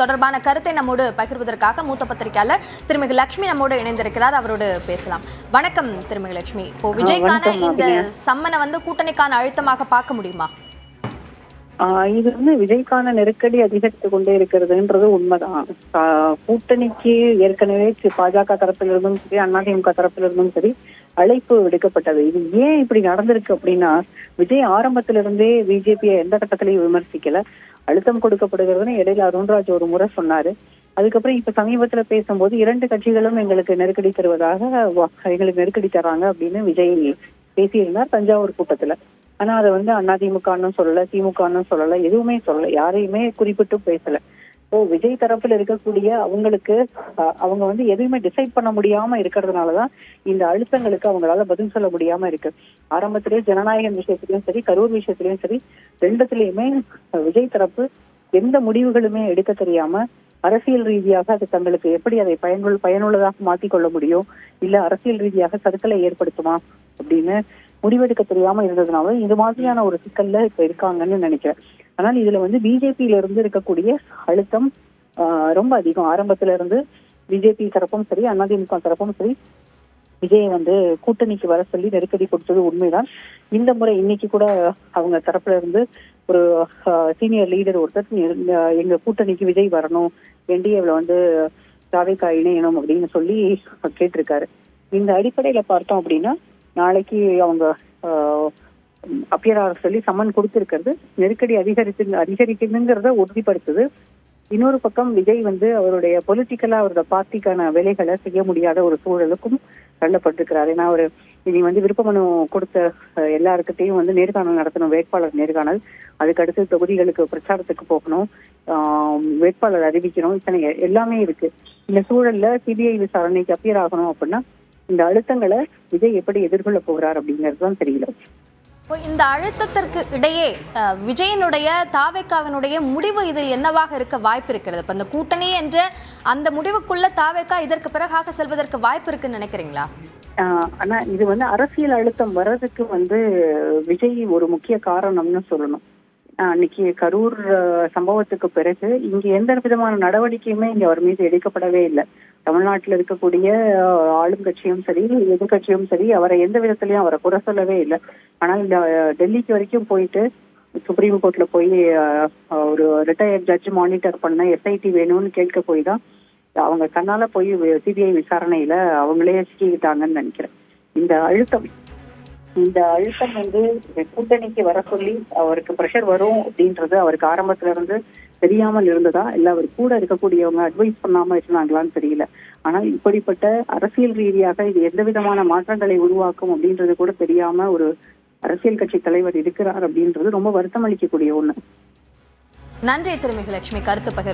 தொடர்பான கருத்தை நம்மோடு பகிர்வதற்காக மூத்த பத்திரிகையாளர் திருமிகு லட்சுமி நம்மோடு இணைந்திருக்கிறார். அவரோடு பேசலாம். வணக்கம் திருமிகு லட்சுமி. இப்போ விஜய்க்கான இந்த சம்மனை கூட்டணிக்கான அழுத்தமாக பார்க்க முடியுமா? இது விஜய்க்கான நெருக்கடி அதிகரித்து கொண்டே இருக்கிறதுன்றது உண்மைதான். கூட்டணிக்கு ஏற்கனவே பாஜக தரப்பிலிருந்தும் சரி, அதிமுக தரப்பிலிருந்தும் சரி அழைப்பு விடுக்கப்பட்டது. இது ஏன் இப்படி நடந்திருக்கு அப்படின்னா, விஜய் ஆரம்பத்திலிருந்தே பிஜேபியை எந்த கட்டத்திலையும் விமர்சிக்கல, அழுத்தம் கொடுக்கப்படுகிறதுன்னு இடையில அருண்ராஜ் ஒரு முறை சொன்னாரு. அதுக்கப்புறம் இப்ப சமீபத்துல பேசும்போது 2 கட்சிகளும் எங்களுக்கு நெருக்கடி தருவதாக, எங்களுக்கு நெருக்கடி தராங்க அப்படின்னு விஜய் பேசியிருந்தார் தஞ்சாவூர் கூட்டத்துல. ஆனா அதை அதிமுகன்னு சொல்லல, திமுகன்னு சொல்லல, எதுவுமே சொல்லல, யாரையுமே குறிப்பிட்டு பேசல. விஜய் தரப்புல இருக்கக்கூடிய அவங்களுக்கு அவங்க எதுவுமே டிசைட் பண்ண முடியாம இருக்கிறதுனாலதான் இந்த அழுத்தங்களுக்கு அவங்களால பதில் சொல்ல முடியாம இருக்கு. ஆரம்பத்திலேயே ஜனநாயகம் விஷயத்திலயும் சரி, கரூர் விஷயத்திலயும் சரி, 2த்துலயுமே விஜய் தரப்பு எந்த முடிவுகளுமே எடுக்க தெரியாம அரசியல் ரீதியாக அது தங்களுக்கு எப்படி அதை பயனுள்ளதாக மாற்றிக்கொள்ள முடியும், இல்ல அரசியல் ரீதியாக சறுக்கலை ஏற்படுத்துமா அப்படின்னு முடிவெடுக்க தெரியாம இருந்ததுனால இது மாதிரியான ஒரு சிக்கல்ல இப்ப இருக்காங்கன்னு நினைக்கிறேன். ஆனால் இதுல பிஜேபியில இருந்து இருக்கக்கூடிய அழுத்தம் ரொம்ப அதிகம். ஆரம்பத்துல இருந்து பிஜேபி தரப்பும் சரி, அதிமுக தரப்பும் சரி விஜயை கூட்டணிக்கு வர சொல்லி நெருக்கடி கொடுத்தது உண்மைதான். இந்த முறை இன்னைக்கு கூட அவங்க தரப்புல இருந்து ஒரு சீனியர் லீடர் ஒருத்தர் எங்க கூட்டணிக்கு விஜய் வரணும், என்டிஏவில் தாவேகா இணையணும் அப்படின்னு சொல்லி கேட்டிருக்காரு. இந்த அடிப்படையில பார்த்தோம் அப்படின்னா நாளைக்கு அவங்க அப்பியராக சொல்லி சம்மன் கொடுத்திருக்கிறது நெருக்கடி அதிகரிக்குதுங்கிறத உறுதிப்படுத்துது. இன்னொரு பக்கம் விஜய் அவருடைய பொலிட்டிக்கலா அவரோட பார்ட்டிக்கான வேலைகளை செய்ய முடியாத ஒரு சூழலுக்கும் தள்ளப்பட்டிருக்கிறாரு. ஏன்னா அவர் இனி விருப்ப மனு கொடுத்த எல்லாருக்கிட்டையும் நேர்காணல் நடத்தணும், வேட்பாளர் நேர்காணல், அதுக்கு அடுத்து தொகுதிகளுக்கு பிரச்சாரத்துக்கு போகணும், வேட்பாளர் அறிவிக்கணும், இத்தனை எல்லாமே இருக்கு. இந்த சூழல்ல சிபிஐ விசாரணைக்கு அப்பியர் ஆகணும் அப்படின்னா இந்த அழுத்தங்களை விஜய் எப்படி எதிர்கொள்ள போகிறார் அப்படிங்கிறதுதான் தெரியல. இந்த அழுத்தத்திற்கு இடையே விஜயனுடைய தாவேகாவினுடைய முடிவு இதில் என்னவாக இருக்க வாய்ப்பு இருக்கிறது? இப்ப இந்த கூட்டணி என்ற அந்த முடிவுக்குள்ள தாவேகா இதற்கு பிறகாக செல்வதற்கு வாய்ப்பு இருக்குன்னு நினைக்கிறீங்களா? ஆனா இது அரசியல் அழுத்தம் வர்றதுக்கு விஜய் ஒரு முக்கிய காரணம்னு சொல்லணும். அன்னைக்கு கரூர் சம்பவத்துக்கு பிறகு இங்க எந்த விதமான நடவடிக்கையுமே இங்க அவர் மீது எடுக்கப்படவே இல்லை. தமிழ்நாட்டில் இருக்கக்கூடிய ஆளும் கட்சியும் சரி, எதிர்கட்சியும் சரி அவரை எந்த விதத்திலையும் அவரை குறை சொல்லவே இல்லை. ஆனால் இந்த டெல்லிக்கு வரைக்கும் போயிட்டு சுப்ரீம் கோர்ட்ல போய் ஒரு ரிட்டையர்ட் ஜட்ஜ் மானிட்டர் பண்ண எஸ்ஐடி வேணும்னு கேட்க போய் தான் அவங்க கண்ணால போய் சிபிஐ விசாரணையில அவங்களே சிக்கிக்கிட்டாங்கன்னு நினைக்கிறேன். இந்த அழுத்தம் கூட்டணிக்கு வர சொல்லி அவருக்கு பிரஷர் வரும் அப்படின்றது அவருக்கு ஆரம்பத்துல இருந்து தெரியாமல் இருந்ததா, இல்ல அவர் கூட இருக்கக்கூடியவங்க அட்வைஸ் பண்ணாம இருந்தாங்களான்னு தெரியல. ஆனால் இப்படிப்பட்ட அரசியல் ரீதியாக இது எந்த விதமான மாற்றங்களை உருவாக்கும் அப்படின்றது கூட தெரியாம ஒரு அரசியல் கட்சி தலைவர் இருக்கிறார் அப்படின்றது ரொம்ப வருத்தம் அளிக்கக்கூடிய ஒண்ணு. நன்றி திருமிகு லட்சுமி, கருத்து பகிர்வு.